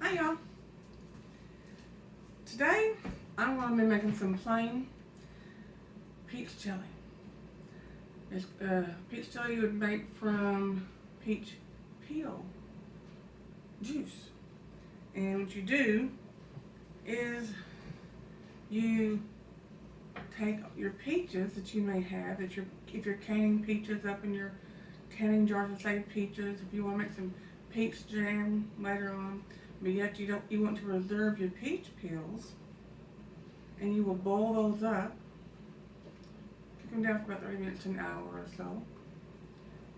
Hi y'all. Today I'm going to be making some plain peach jelly. It's peach jelly you would make from peach peel juice. And what you do is you take your peaches that you may have, if you're canning peaches up in your canning jars and save peaches, if you want to make some peach jam later on, but yet you want to reserve your peach peels, and you will boil those up, cook them down for about 30 minutes to an hour or so,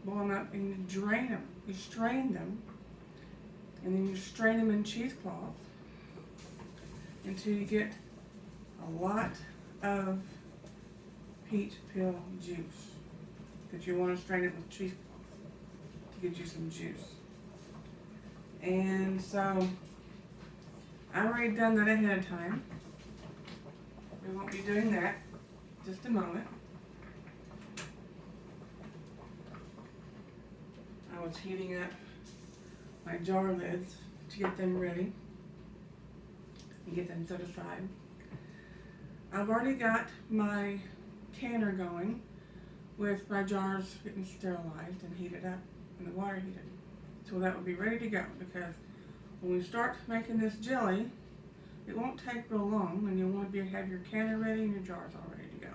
boil them up and you drain them, you strain them, and then you strain them in cheesecloth until you get a lot of peach peel juice, because you want to strain it with cheesecloth to get you some juice. And so I've already done that ahead of time. We won't be doing that in just a moment. I was heating up my jar lids to get them ready and get them set aside. I've already got my canner going with my jars getting sterilized and heated up and the water heated. So that will be ready to go, because when we start making this jelly, it won't take real long, and you'll want to have your canner ready and your jars all ready to go.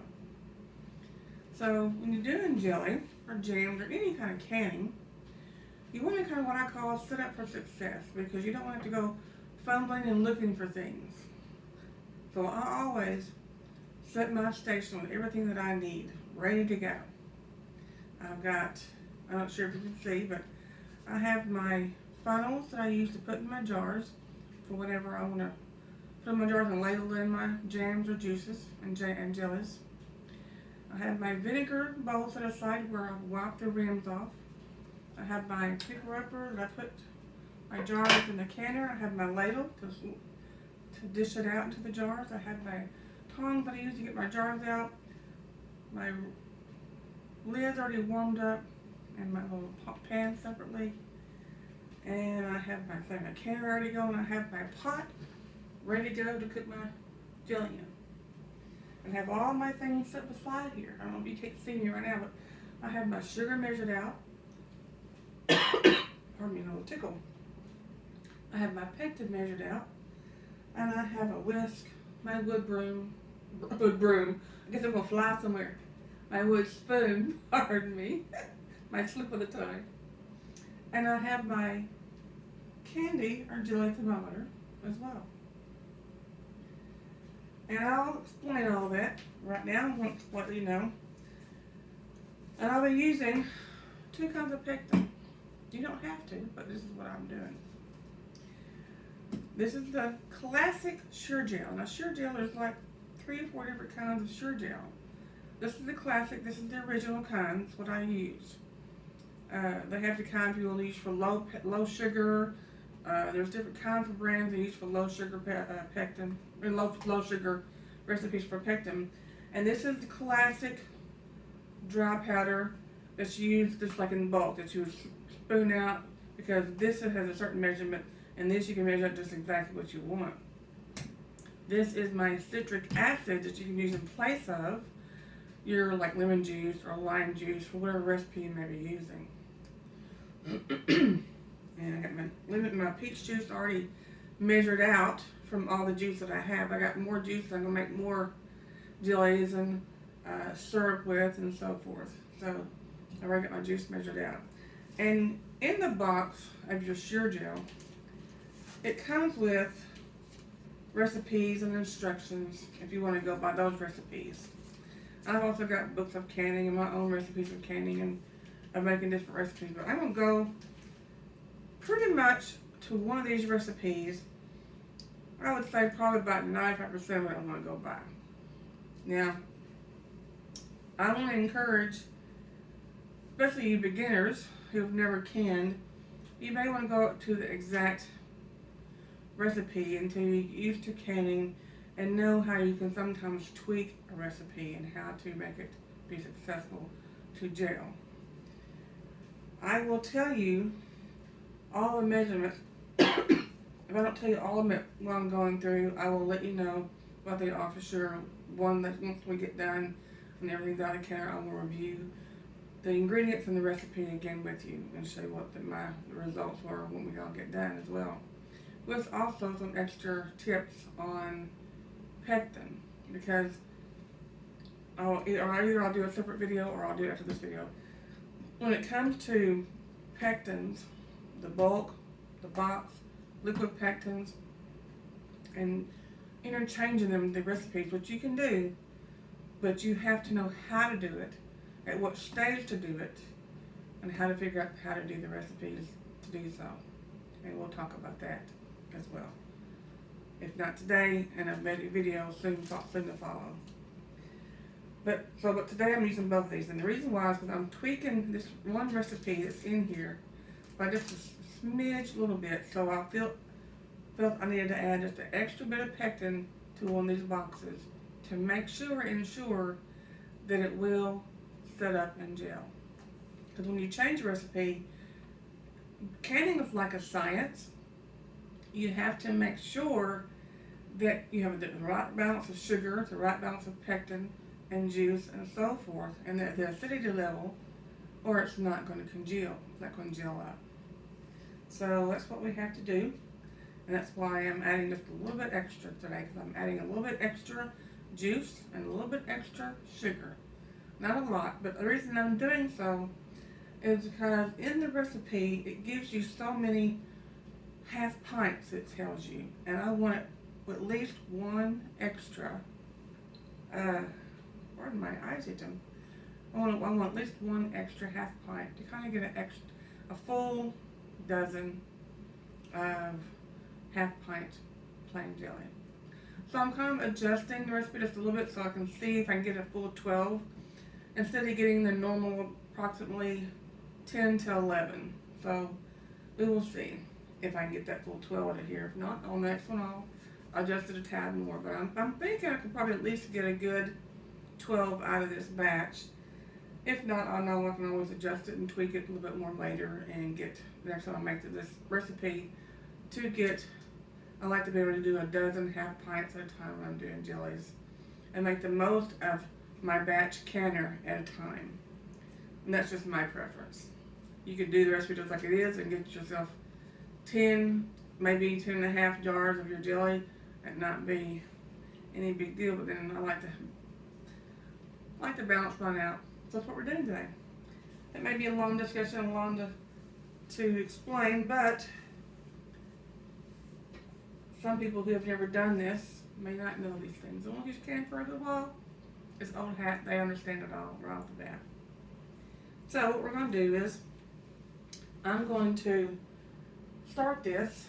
So when you're doing jelly or jams or any kind of canning, you want to kind of what I call set up for success, because you don't want to have to go fumbling and looking for things. So I always set my station with everything that I need ready to go. I've got, I'm not sure if you can see, but I have my funnels that I use to put in my jars for whatever I want to put in my jars and ladle in my jams or juices and jellies. I have my vinegar bowl set aside where I wipe the rims off. I have my picker upper that I put my jars in the canner. I have my ladle to dish it out into the jars. I have my tongs that I use to get my jars out. My lid's already warmed up, and my little pan separately. And I have my canner ready to go, and I have my pot ready to go to cook my jelly in. And have all my things set beside here. I don't know if you can't see me right now, but I have my sugar measured out. Pardon me, a little tickle. I have my pectin measured out. And I have a whisk, my wood broom. I guess I'm gonna fly somewhere. My wood spoon, pardon me. My slip of the tongue. And I have my candy or jelly thermometer as well. And I'll explain all that right now once let you know. And I'll be using 2 kinds of pectin. You don't have to, but this is what I'm doing. This is the classic Sure Gel. Now Sure Gel, there's like 3 or 4 different kinds of Sure Gel. This is the classic, this is the original kind, it's what I use. They have the kind people use for low sugar. There's different kinds of brands they use for low sugar pectin, or low sugar recipes for pectin. And this is the classic dry powder that's used just like in bulk, that you spoon out, because this has a certain measurement, and this you can measure out just exactly what you want. This is my citric acid that you can use in place of your like lemon juice or lime juice for whatever recipe you may be using. And I got my peach juice already measured out from all the juice that I have. I got more juice, I'm gonna make more jellies and syrup with and so forth. So I already got my juice measured out. And in the box of your Sure Gel, it comes with recipes and instructions if you want to go by those recipes. I've also got books of canning and my own recipes of canning and of making different recipes, but I'm going to go pretty much to one of these recipes. I would say probably about 95% of what I'm going to go by. Now, I want to encourage, especially you beginners who've never canned, you may want to go up to the exact recipe until you're used to canning and know how you can sometimes tweak a recipe and how to make it be successful to gel. I will tell you all the measurements if I don't tell you all of it what I'm going through, I will let you know what they are for sure. One, that once we get done and everything's out of the counter, I will review the ingredients and the recipe again with you and show you what the results were when we all get done as well. With also some extra tips on pectin, because either I'll do a separate video or I'll do it after this video. When it comes to pectins, the bulk, the box, liquid pectins, and interchanging them, the recipes, which you can do, but you have to know how to do it, at what stage to do it, and how to figure out how to do the recipes to do so. And we'll talk about that as well. If not today, and a video soon to follow. But today I'm using both of these, and the reason why is because I'm tweaking this one recipe that's in here by just a smidge, little bit. So I felt I needed to add just an extra bit of pectin to one of these boxes to ensure that it will set up and gel. Because when you change a recipe, canning is like a science. You have to make sure that you have the right balance of sugar, the right balance of pectin and juice and so forth, and the acidity level, or it's not going to congeal. It's not going to gel up. So that's what we have to do, and that's why I'm adding just a little bit extra today, because I'm adding a little bit extra juice and a little bit extra sugar. Not a lot, but the reason I'm doing so is because in the recipe it gives you so many half pints, it tells you, and I want it with at least one extra. Pardon my eyes itching. I want at least one extra half pint to kind of get a full dozen of half pint plain jelly. So I'm kind of adjusting the recipe just a little bit so I can see if I can get a full 12 instead of getting the normal approximately 10 to 11. So we will see if I can get that full 12 out of here. If not, on the next one I'll adjust it a tad more. But I'm thinking I could probably at least get a good 12 out of this batch. If not, I know I can always adjust it and tweak it a little bit more later and get the next time I make this recipe to get. I like to be able to do a dozen half pints at a time when I'm doing jellies and make the most of my batch canner at a time. And that's just my preference. You could do the recipe just like it is and get yourself 10, maybe 10 and a half jars of your jelly and not be any big deal, but then I like to balance mine out. So that's what we're doing today. It may be a long discussion, long to explain, but some people who have never done this may not know these things. The ones who's can for a little while, it's old hat. They understand it all right off the bat. So what we're going to do is I'm going to start this.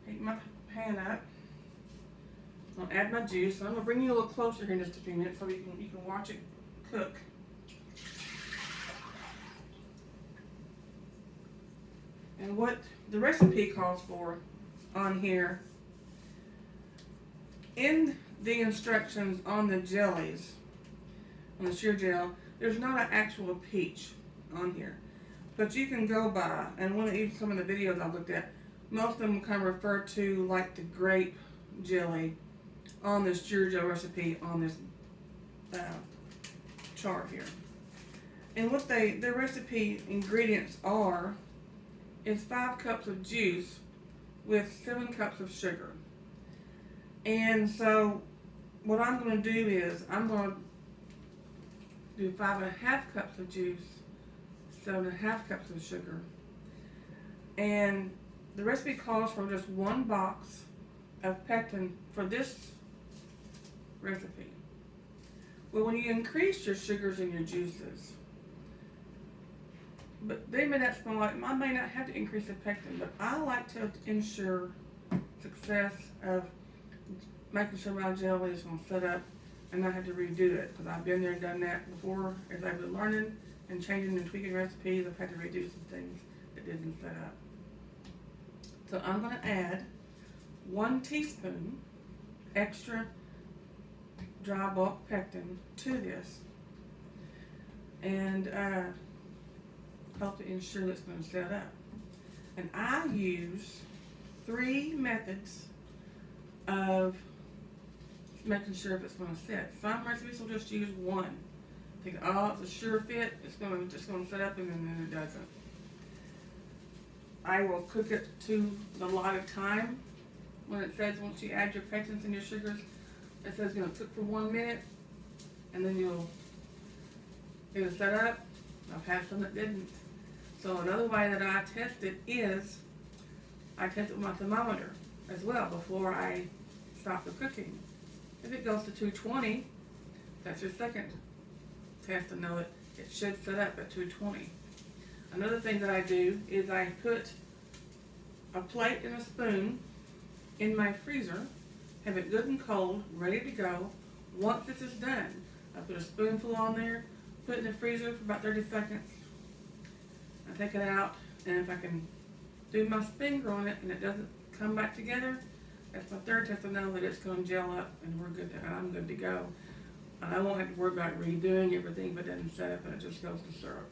Heat my pan up. I'll add my juice. I'm going to bring you a little closer here in just a few minutes so you can watch it cook. And what the recipe calls for on here, in the instructions on the jellies, on the sheer gel, there's not an actual peach on here. But you can go by, and even some of the videos I've looked at, most of them kind of refer to like the grape jelly on this sheer gel recipe on this chart here. And what the recipe ingredients are is 5 cups of juice with 7 cups of sugar. And so what I'm going to do is I'm going to do 5.5 cups of juice, 7.5 cups of sugar. And the recipe calls for just 1 box of pectin for this recipe. Well, when you increase your sugars and your juices, but they may not smell like, I may not have to increase the pectin, but I like to ensure success of making sure my jelly is going to set up and not have to redo it, because I've been there and done that before. As I've been learning and changing and tweaking recipes, I've had to redo some things that didn't set up. So I'm going to add 1 teaspoon extra dry bulk pectin to this, and help to ensure that it's going to set up. And I use 3 methods of making sure if it's going to sit. Some recipes will just use one. Think, oh, it's a sure fit, it's just going to sit up, and then it doesn't. I will cook it to the allotted time. When it says once you add your pectins and your sugars, it says cook for 1 minute, and then it'll set up. I've had some that didn't. So another way that I test it is I test it with my thermometer as well before I stop the cooking. If it goes to 220, that's your second test to know that it should set up at 220. Another thing that I do is I put a plate and a spoon in my freezer, have it good and cold, ready to go. Once this is done, I put a spoonful on there, put it in the freezer for about 30 seconds. I take it out, and if I can do my finger on it and it doesn't come back together, that's my third test to know that it's going to gel up and I'm good to go. And I won't have to worry about redoing everything if it doesn't set up and it just goes to syrup.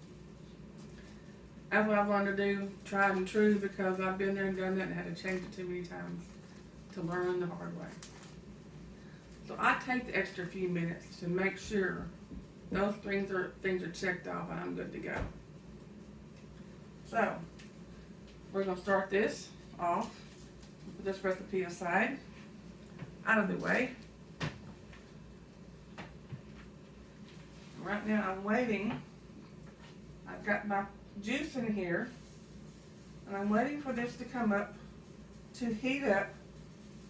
That's what I've learned to do, tried and true, because I've been there and done that and had to change it too many times to learn the hard way. So I take the extra few minutes to make sure those things are checked off and I'm good to go. So we're going to start this off. Put this recipe aside, out of the way. Right now I'm waiting. I've got my juice in here, and I'm waiting for this to come up to heat up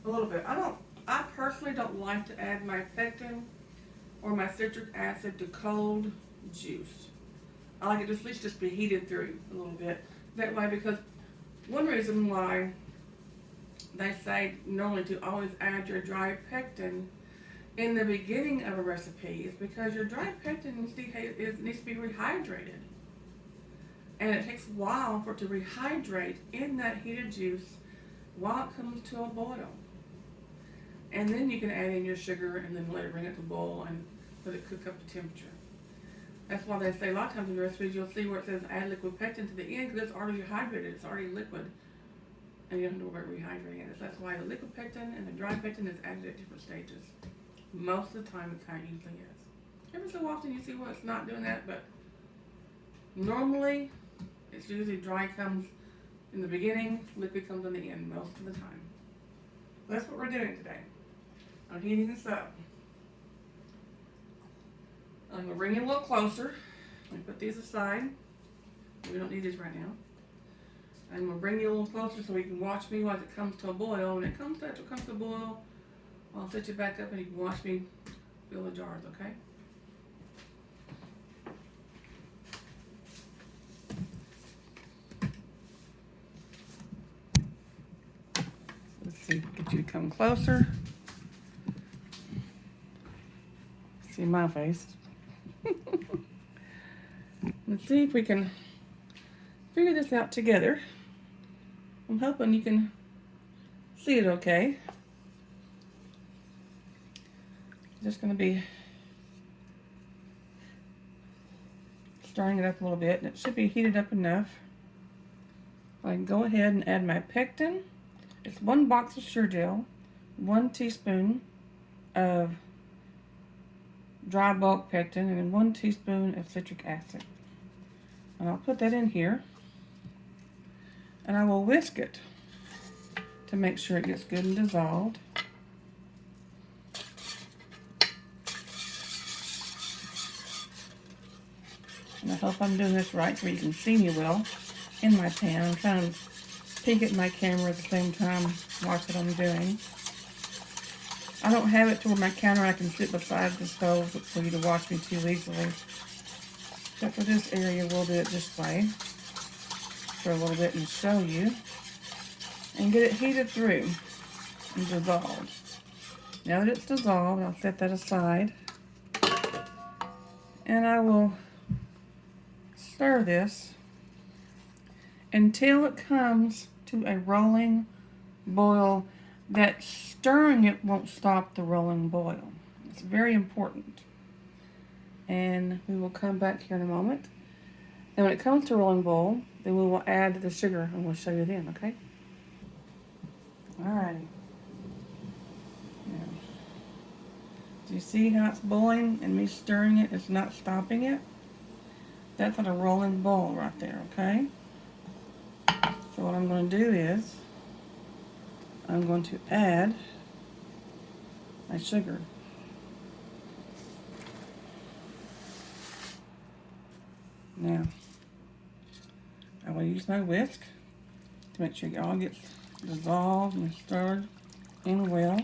a little bit. I personally don't like to add my pectin or my citric acid to cold juice. I like it to at least just be heated through a little bit. That way, because one reason why they say normally to always add your dry pectin in the beginning of a recipe is because your dry pectin needs to be rehydrated. And it takes a while for it to rehydrate in that heated juice while it comes to a boil. And then you can add in your sugar and then let it bring it to boil and let it cook up to temperature. That's why they say a lot of times in recipes you'll see where it says add liquid pectin to the end because it's already hydrated, it's already liquid. And you don't have to worry about rehydrating it. That's why the liquid pectin and the dry pectin is added at different stages. Most of the time it's how it usually is. Every so often you see where it's not doing that, but normally it's usually dry comes in the beginning, liquid comes in the end most of the time. That's what we're doing today. I'm heating this up. I'm going to bring it a little closer. Let me put these aside. We don't need these right now. I'm going to bring you a little closer so you can watch me while it comes to a boil. When it comes to a boil, I'll set you back up and you can watch me fill the jars, okay? Let's see, get you to come closer. See my face. Let's see if we can figure this out together. I'm hoping you can see it okay. Just going to be stirring it up a little bit, and it should be heated up enough. I can go ahead and add my pectin. It's 1 box of Sure Gel, 1 teaspoon of dry bulk pectin, and then 1 teaspoon of citric acid. And I'll put that in here, and I will whisk it to make sure it gets good and dissolved. And I hope I'm doing this right so you can see me well in my pan. I'm trying to peek at my camera at the same time, watch what I'm doing. I don't have it to where my counter I can sit beside the stove for you to watch me too easily. But for this area, we'll do it this way for a little bit and show you. And get it heated through and dissolved. Now that it's dissolved, I'll set that aside. And I will stir this until it comes to a rolling boil. That stirring it won't stop the rolling boil. It's very important. And we will come back here in a moment. And when it comes to rolling boil, then we will add the sugar and we'll show you then, okay? Alrighty. Now, do you see how it's boiling and me stirring it? It's not stopping it. That's at a rolling boil right there, okay? So what I'm going to do is I'm going to add my sugar. Now, I will use my whisk to make sure it all gets dissolved and stirred in well.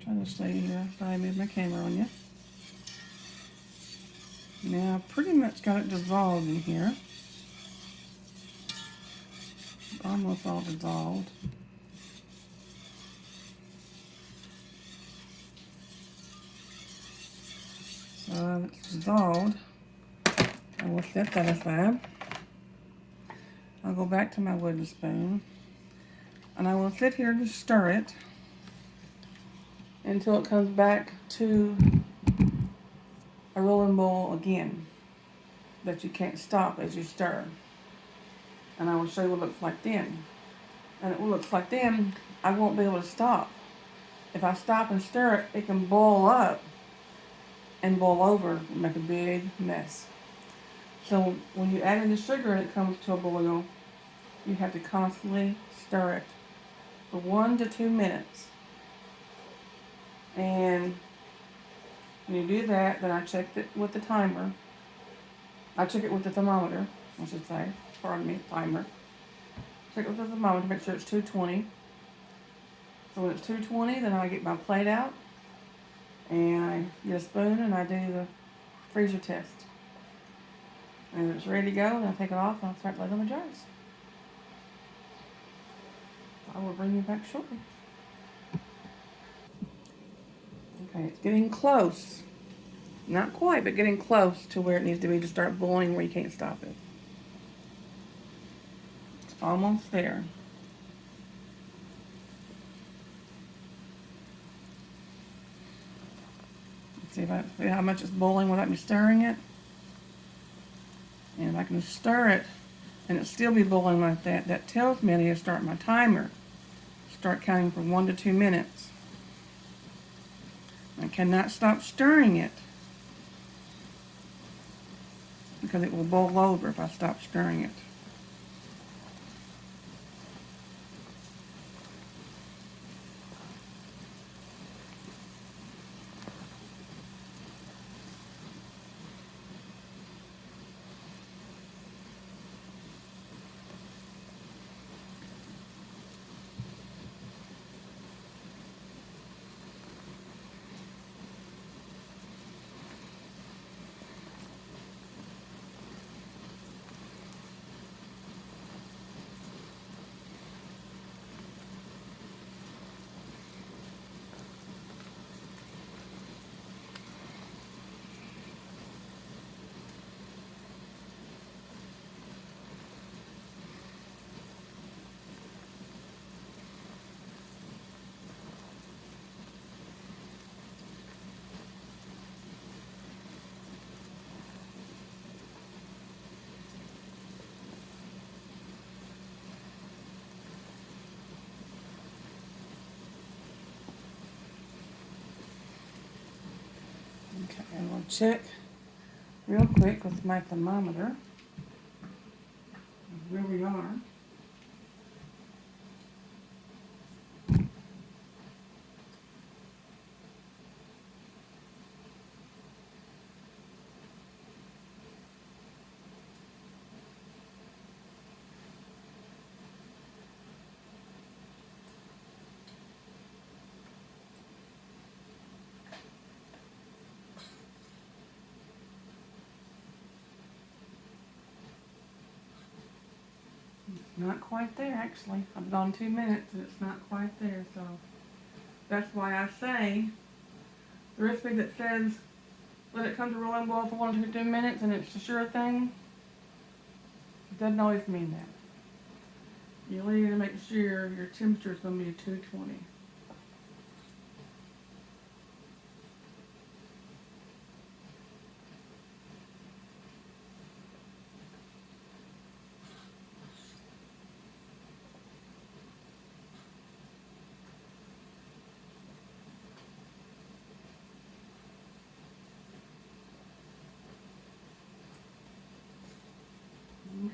Trying to stay here if I move my camera on you. Now, I've pretty much got it dissolved in here. Almost all dissolved. So it's dissolved. I will set that aside. I'll go back to my wooden spoon and I will sit here and stir it until it comes back to a rolling boil again that you can't stop as you stir. And I will show you what it looks like then. And it will look like then I won't be able to stop. If I stop and stir it, it can boil up and boil over and make a big mess. So when you add in the sugar and it comes to a boil, you have to constantly stir it for 1 to 2 minutes. And when you do that, then I check it with the timer. I check it with the thermometer, I should say. Pardon me, timer. Check it with the thermometer to make sure it's 220. So when it's 220, then I get my plate out and I get a spoon and I do the freezer test. And if it's ready to go, then I take it off and I'll start loading the jars. I will bring you back shortly. Okay, it's getting close. Not quite, but getting close to where it needs to be to start boiling where you can't stop it. It's almost there. Let's see if I see how much it's boiling without me stirring it. And if I can stir it and it still be boiling like that, that tells me I need to start my timer. Start counting from 1 to 2 minutes. I cannot stop stirring it because it will boil over if I stop stirring it. Okay, and we'll check real quick with my thermometer where we are. Not quite there, actually. I've gone 2 minutes and it's not quite there, so that's why I say the recipe that says let it come to rolling boil for 1 to 2 minutes and it's a sure thing, it doesn't always mean that. You need to make sure your temperature is going to be 220.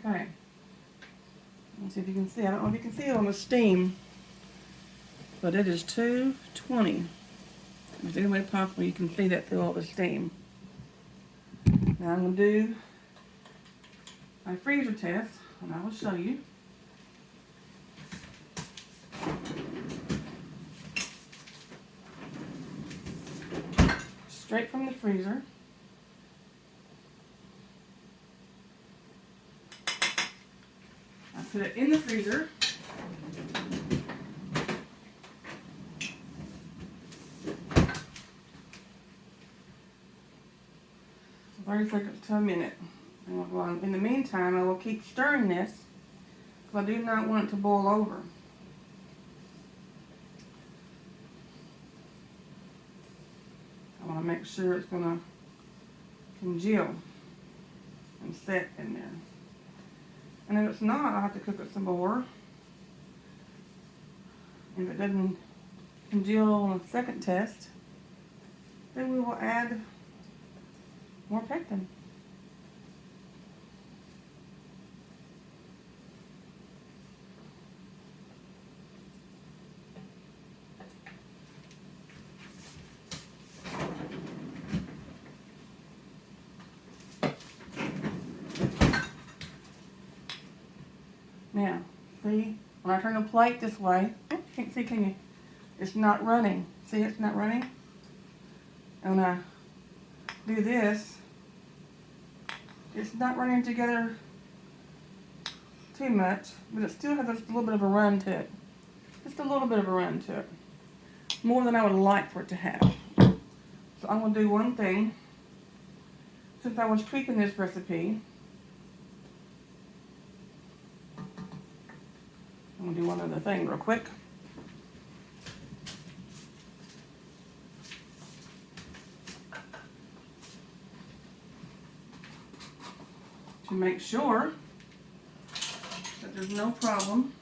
Okay. Let's see if you can see. I don't know if you can see it on the steam, but it is 220. If any way possible you can see that through all the steam. Now I'm going to do my freezer test, and I will show you. Straight from the freezer. I put it in the freezer. 30 seconds to a minute. And in the meantime, I will keep stirring this because I do not want it to boil over. I want to make sure it's going to congeal and set in there. And if it's not, I'll have to cook it some more. If it doesn't congeal on the second test, then we will add more pectin. Now, see, when I turn the plate this way, can't see, can you? It's not running. See, it's not running. And when I do this, it's not running together too much, but it still has a little bit of a run to it. Just a little bit of a run to it. More than I would like for it to have. So I'm going to do one thing. Since I was tweaking this recipe, I'm going to do one other thing real quick. To make sure that there's no problem,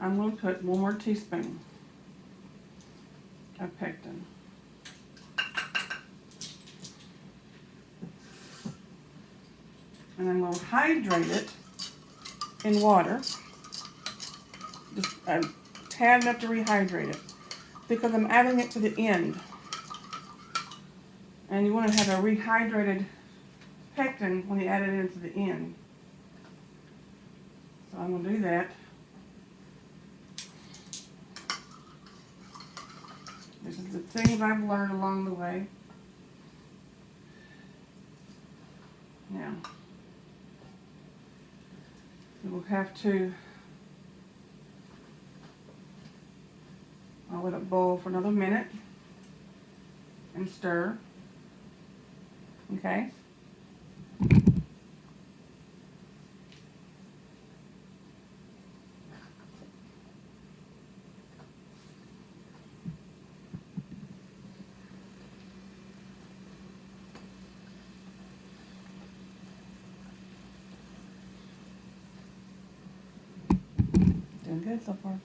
I'm going to put 1 more teaspoon of pectin. And I'm going to hydrate it in water, just a tad enough to rehydrate it, because I'm adding it to the end. And you want to have a rehydrated pectin when you add it into the end. So I'm going to do that. This is the things I've learned along the way. Now, we will have to, I'll let it boil for another minute and stir. Okay? Doing good so far.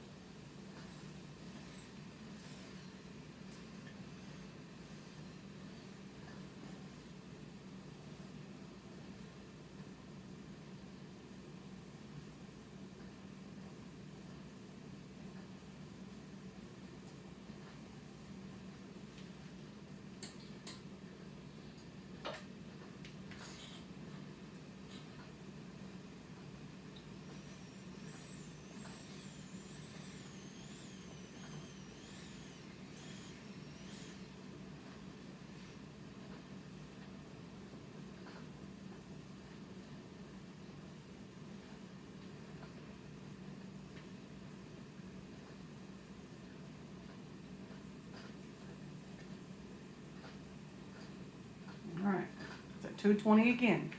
220 again.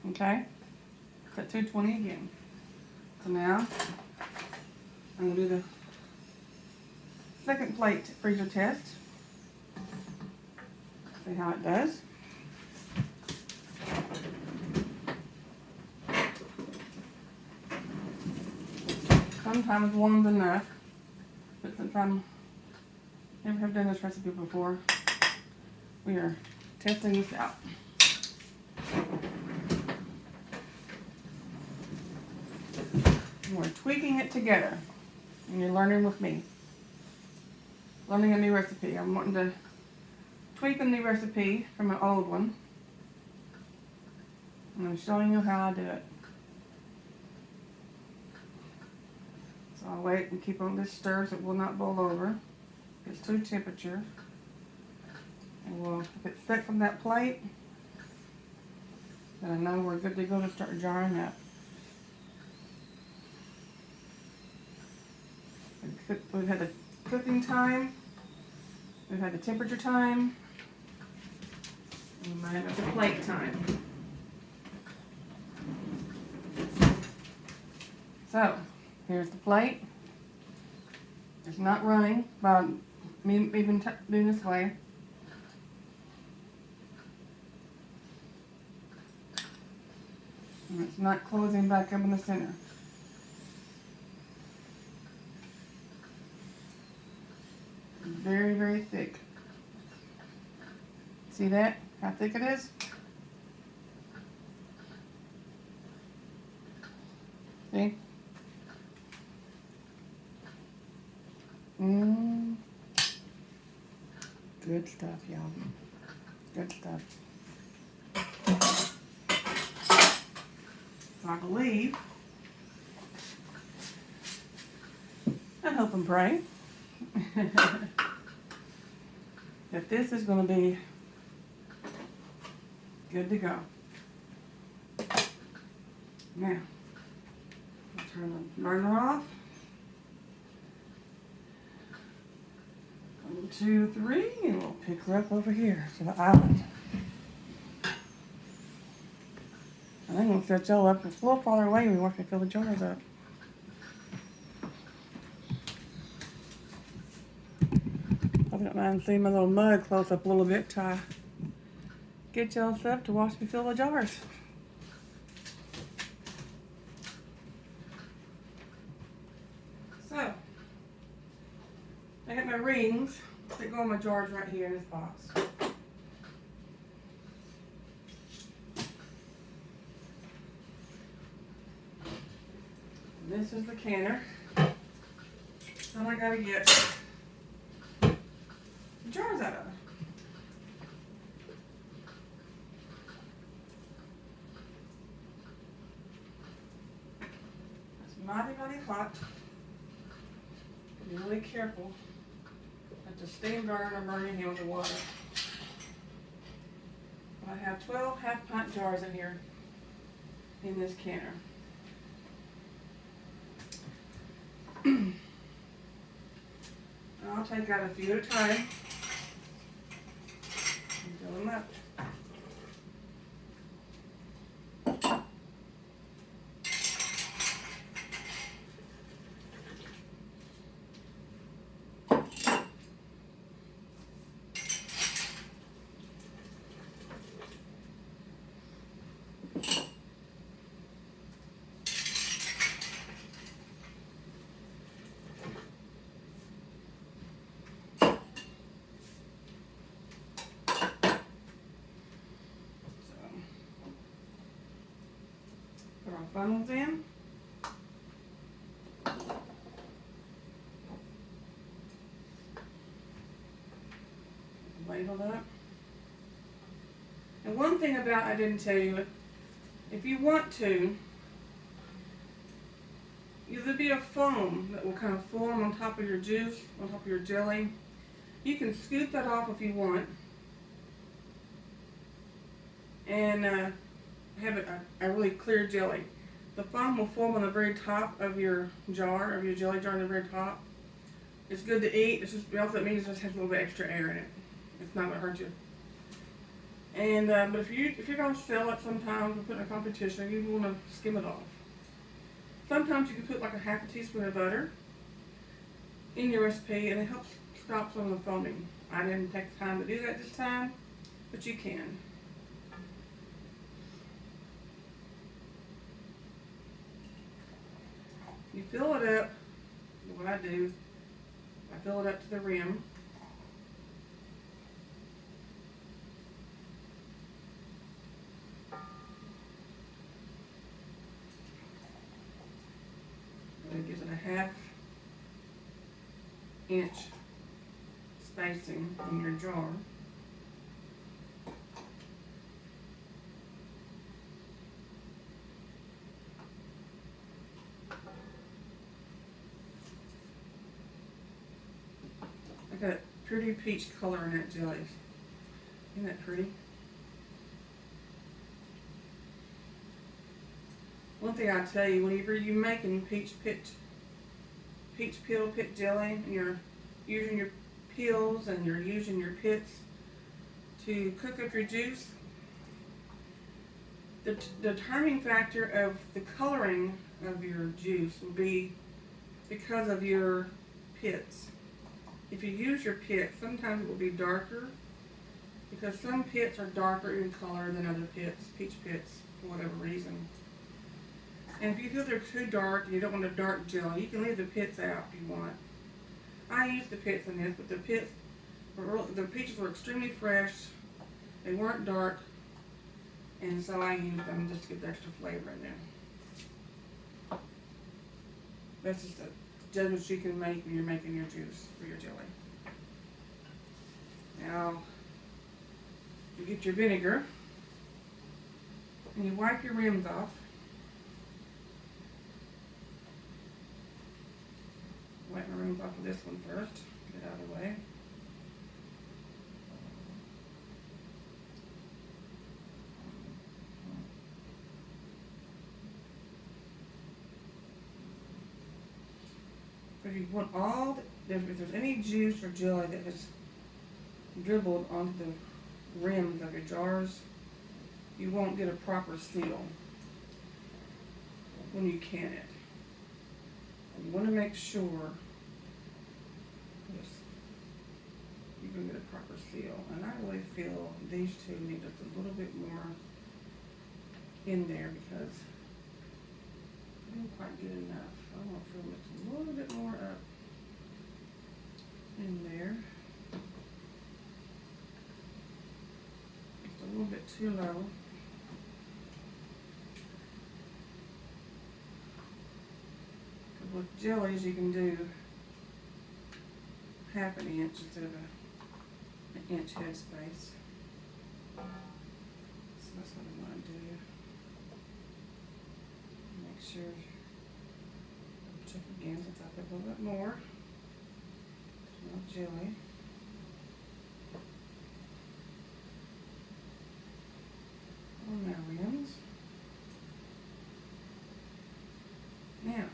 Okay? It's at 220 again. So now, I'm going to do the second plate freezer test. See how it does. Sometimes one's enough, but since I'm never have done this recipe before, we are testing this out. And we're tweaking it together, and you're learning with me. Learning a new recipe. I'm wanting to tweak a new recipe from an old one, and I'm showing you how I do it. So I'll wait and keep on this stir so it will not boil over. It's to temperature. And we'll, if it's set from that plate, then I know we're good to go to start jarring up. We've had the cooking time, we've had the temperature time, and we might have the plate time. So, here's the plate. It's not running by me even doing this way. And it's not closing back up in the center. Very, very thick. See that? How thick it is? See? Good stuff, y'all. Good stuff. So I believe, I hope and pray that this is going to be good to go. Now, I'll turn the burner off. 1, 2, 3, and we'll pick her up over here to the island. I think we'll set y'all up. It's a little farther away. We want to fill the jars up. Hope you don't mind seeing my little mug close up a little bit. Try get y'all stuff to watch me fill the jars. So, I got my rings that go in my jars right here in this box. This is the canner. Then I gotta get the jars out of it. It's mighty, mighty hot. Be really careful not to steam burn or burn your hand with the water. I have 12 half-pint jars in here in this canner. I'll take out a few at a time and fill them up. Put our funnels in. Ladle up. And one thing about I didn't tell you, if you want to, there'll be a foam that will kind of form on top of your juice, on top of your jelly. You can scoop that off if you want, and have it a really clear jelly. The foam will form on the very top of your jar, of your jelly jar on the very top. It's good to eat. It's just, also it means it just has a little bit extra air in it. It's not going to hurt you. And but if you're gonna sell it sometimes or put in a competition, you want to skim it off. Sometimes you can put like a half a teaspoon of butter in your recipe, and it helps stop some of the foaming. I didn't take the time to do that this time, but you can. You fill it up. What I do, I fill it up to the rim. And it gives it a ½ inch spacing in your jar. I got a pretty peach color in that jelly. Isn't that pretty? One thing I tell you, whenever you're making peach peel pit jelly, and you're using your peels and you're using your pits to cook up your juice, the determining factor of the coloring of your juice will be because of your pits. If you use your pit, sometimes it will be darker, because some pits are darker in color than other pits, peach pits, for whatever reason. And if you feel they're too dark and you don't want a dark jelly, you can leave the pits out if you want. I used the pits in this, but the peaches were extremely fresh. They weren't dark, and so I used them just to get the extra flavor in there. That's just a judgment you can make when you're making your juice for your jelly. Now, you get your vinegar, and you wipe your rims off. Wipe my rims off of this one first, get it out of the way. So you want if there's any juice or jelly that has dribbled onto the rims of your jars, you won't get a proper seal when you can it. You want to make sure you can get a proper seal. And I really feel these two need just a little bit more in there, because I didn't quite get enough. I want to feel just a little bit more up in there. Just a little bit too low. With jellies, you can do ½ an inch instead of an inch headspace. So that's what I want to do. Make sure, check again since I put a little bit more. No jelly. On my rims. Now,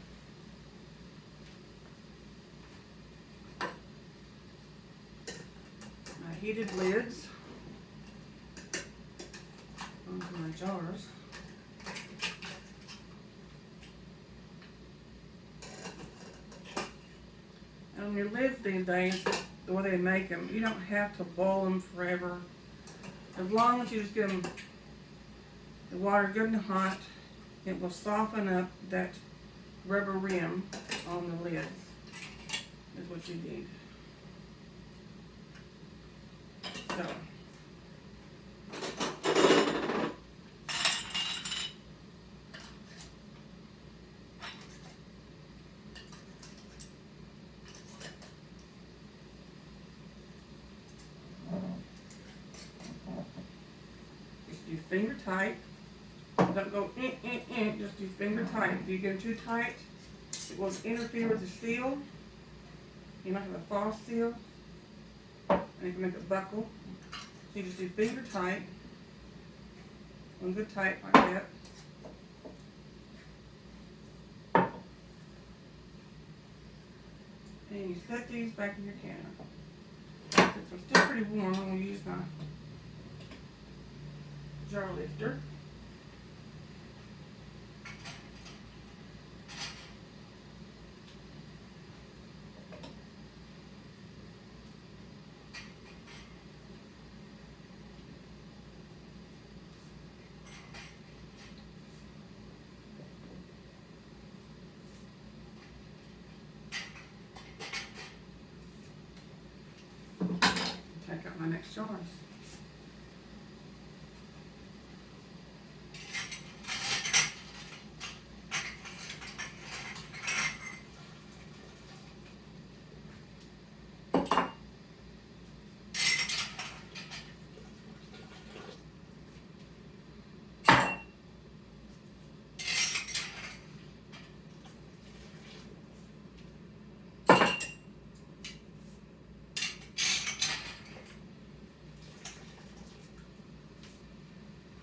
heated lids onto my jars. And on your lids these days, the way they make them, you don't have to boil them forever. As long as you just get them, the water good and hot, it will soften up that rubber rim on the lids, is what you need. So, just do finger tight. Don't go just do finger tight. If you get too tight, it will interfere with the seal. You might have a false seal, and it can make it buckle. So you just do finger tight, one good tight like that. And you set these back in your can. Since they're still pretty warm, I'm going to use my jar lifter. Take out my next jars.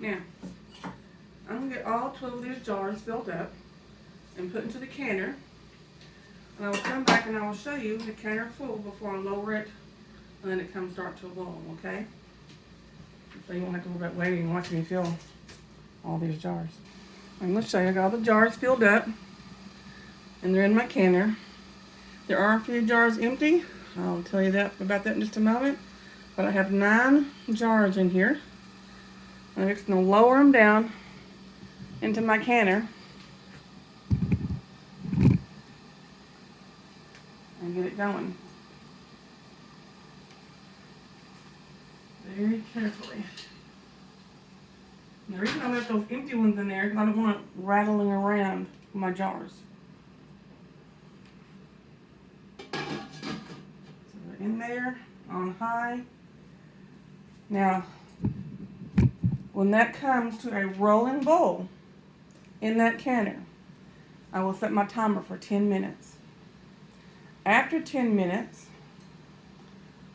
Now, I'm going to get all 12 of these jars filled up and put into the canner. And I will come back and I will show you the canner full before I lower it and then it comes start to boil, okay? So you won't have to worry about waiting and watching me fill all these jars. I'm going to show you, I got all the jars filled up and they're in my canner. There are a few jars empty. I'll tell you about that in just a moment. But I have 9 jars in here. I'm just going to lower them down into my canner and get it going. Very carefully. And the reason I left those empty ones in there is I don't want it rattling around my jars. So they're in there on high. Now, when that comes to a rolling boil in that canner, I will set my timer for 10 minutes. After 10 minutes,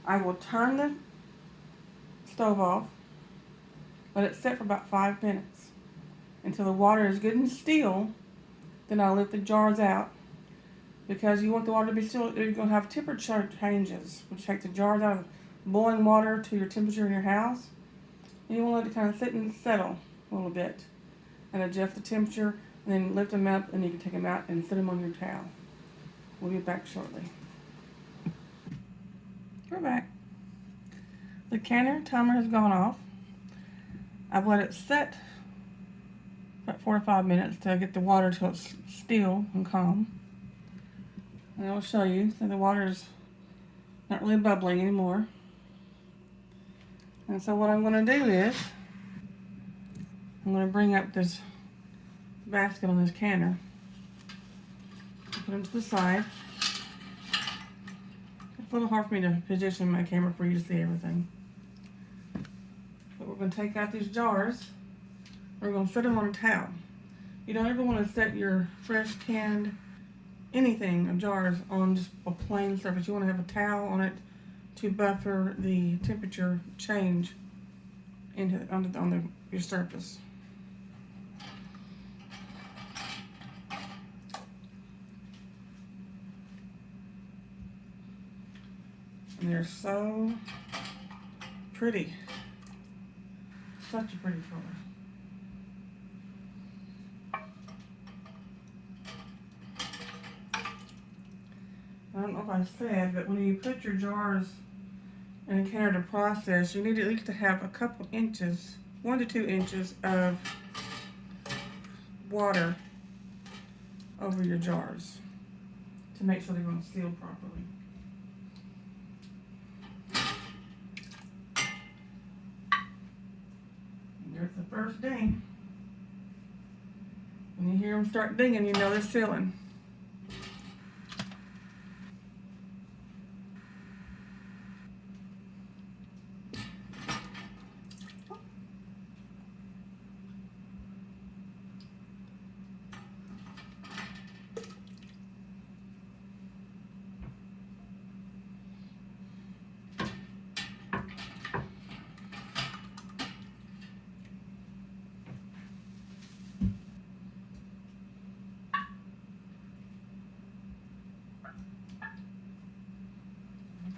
I will turn the stove off, let it set for about 5 minutes until the water is good and still. Then I'll lift the jars out because you want the water to be still. You're going to have temperature changes, which take the jars out of boiling water to your temperature in your house. And you want to let it kind of sit and settle a little bit and adjust the temperature and then lift them up and you can take them out and sit them on your towel. We'll be back shortly. We're back. The canner timer has gone off. I've let it set about 4 to 5 minutes to get the water till it's still and calm. And I'll show you that the water's not really bubbling anymore. And so what I'm going to do is I'm going to bring up this basket on this canner, put it to the side. It's a little hard for me to position my camera for you to see everything. But we're going to take out these jars. We're going to set them on a towel. You don't ever want to set your fresh canned anything of jars on just a plain surface. You want to have a towel on it to buffer the temperature change on your surface. And they're so pretty. Such a pretty color. I don't know if I said, but when you put your jars in a canner to process, you need at least to have a couple inches, 1 to 2 inches of water over your jars to make sure they're going to seal properly. And there's the first ding. When you hear them start dinging, you know they're sealing.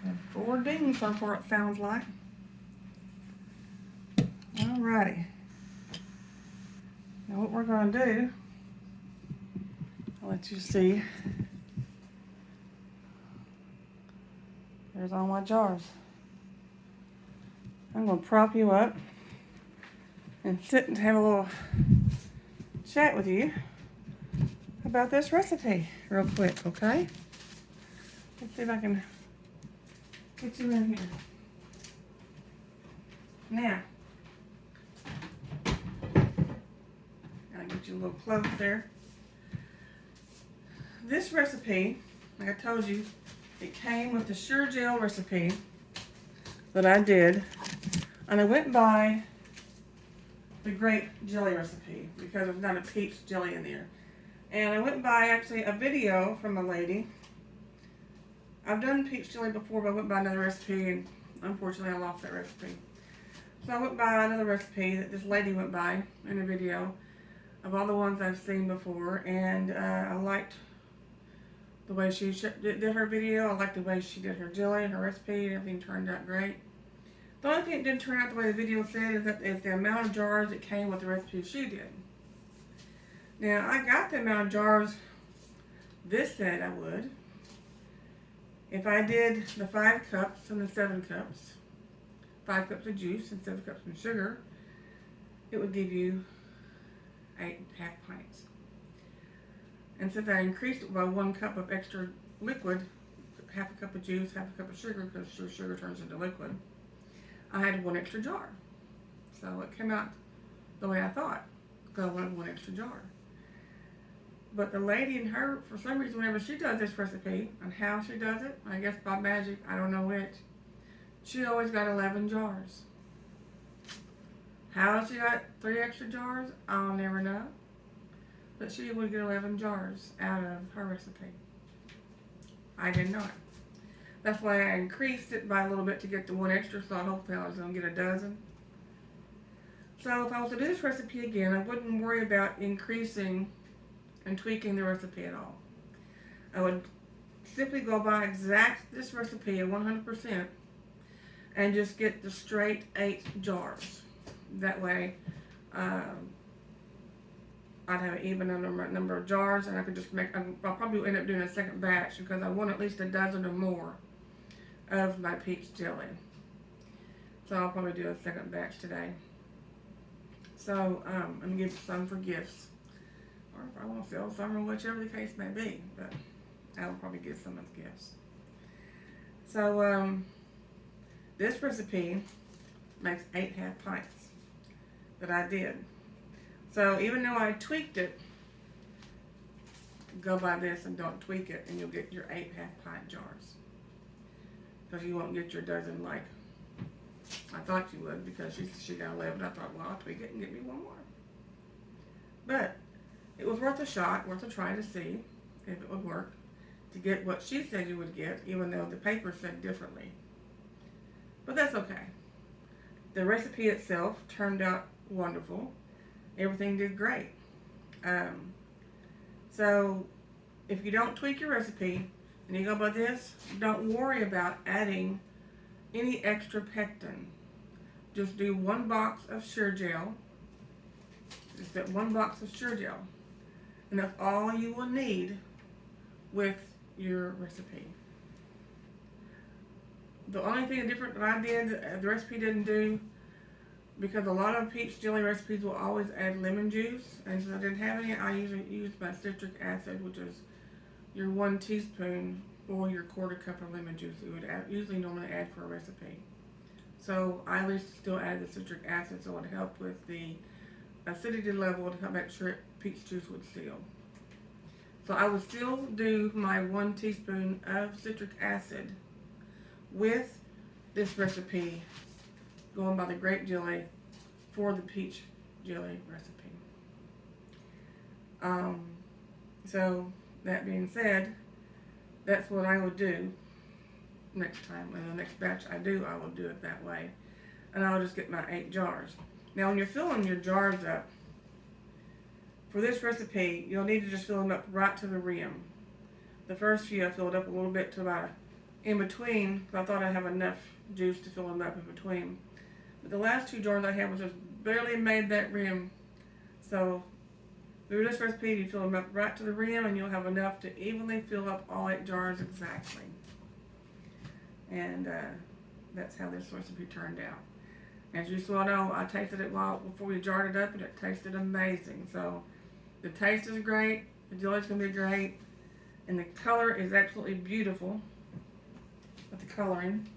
Okay, 4 dings so far it sounds like. Alrighty. Now what we're going to do, I'll let you see. There's all my jars. I'm going to prop you up and sit and have a little chat with you about this recipe real quick, okay? Let's see if I can get you in here. Now, I'll get you a little close there. This recipe, like I told you, it came with the Sure Gel recipe that I did, and I went by the grape jelly recipe because there's not a peach jelly in there. And I went by actually a video from a lady. I've done peach jelly before, but I went by another recipe, and unfortunately I lost that recipe. So I went by another recipe that this lady went by in a video of all the ones I've seen before, and I liked the way she did her video. I liked the way she did her jelly and her recipe, and everything turned out great. The only thing that didn't turn out the way the video said is the amount of jars that came with the recipe she did. Now, I got the amount of jars this said I would. If I did the 5 cups and the 7 cups, 5 cups of juice and 7 cups of sugar, it would give you 8 half pints. And since I increased it by 1 cup of extra liquid, half a cup of juice, half a cup of sugar, because sugar turns into liquid, I had 1 extra jar. So it came out the way I thought, because I wanted 1 extra jar. But the lady in her, for some reason, whenever she does this recipe, and how she does it, I guess by magic, I don't know which, she always got 11 jars. How she got 3 extra jars, I'll never know. But she would get 11 jars out of her recipe. I did not. That's why I increased it by a little bit to get the 1 extra, so hopefully I was going to get a dozen. So if I was to do this recipe again, I wouldn't worry about increasing and tweaking the recipe at all. I would simply go by this recipe at 100% and just get the straight 8 jars. That way, I'd have an even number of jars, and I could just I'll probably end up doing a second batch because I want at least a dozen or more of my peach jelly. So I'll probably do a second batch today. So I'm going to give some for gifts, or if I want to sell some, or whichever the case may be, but I will probably give some as gifts. So this recipe makes 8 half pints that I did. So even though I tweaked it, go by this and don't tweak it, and you'll get your 8 half pint jars. Because you won't get your dozen like I thought you would, because she got 11. I thought, well, I'll tweak it and get me 1 more. But it was worth a shot, worth a try to see if it would work, to get what she said you would get, even though the paper said differently. But that's okay. The recipe itself turned out wonderful. Everything did great. So if you don't tweak your recipe and you go by this, don't worry about adding any extra pectin. Just do 1 box of Sure Gel. Just get 1 box of Sure Gel. And that's all you will need with your recipe. The only thing different that I did, the recipe didn't do, because a lot of peach jelly recipes will always add lemon juice, and since I didn't have any, I usually use my citric acid, which is your 1 teaspoon or your 1/4 cup of lemon juice you would usually normally add for a recipe. So I at least still add the citric acid, so it would help with the acidity level to help make sure peach juice would seal. So I would still do my 1 teaspoon of citric acid with this recipe, going by the grape jelly for the peach jelly recipe. So that being said, that's what I would do next time. In the next batch I will do it that way. And I'll just get my 8 jars. Now when you're filling your jars up, for this recipe, you'll need to just fill them up right to the rim. The first few I filled up a little bit to about in between, because I thought I'd have enough juice to fill them up in between. But the last 2 jars I had was just barely made that rim. So Through this recipe, you fill them up right to the rim, and you'll have enough to evenly fill up all 8 jars exactly. And that's how this recipe turned out. As you saw, know, I tasted it before we jarred it up, and it tasted amazing. So the taste is great, the jelly's gonna be great, and the color is absolutely beautiful with the coloring.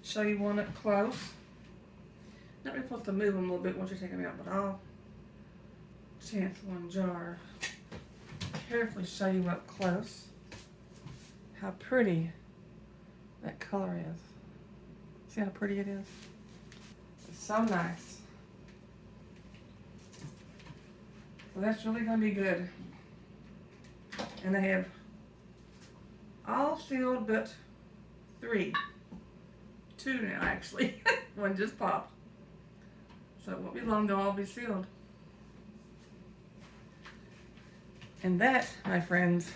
Show you one up close. Not really supposed to move them a little bit once you take them out, but I'll chance one jar. Carefully show you up close how pretty that color is. See how pretty it is? It's so nice. So that's really going to be good. And I have all sealed but 3. 2 now actually. One just popped. So it won't be long, they'll all be sealed. And that, my friends,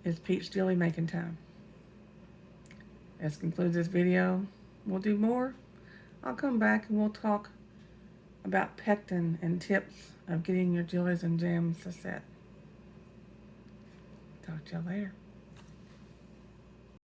is peach jelly making time. This concludes this video. We'll do more. I'll come back and we'll talk about pectin and tips of getting your jellies and jams to set. Talk to you later.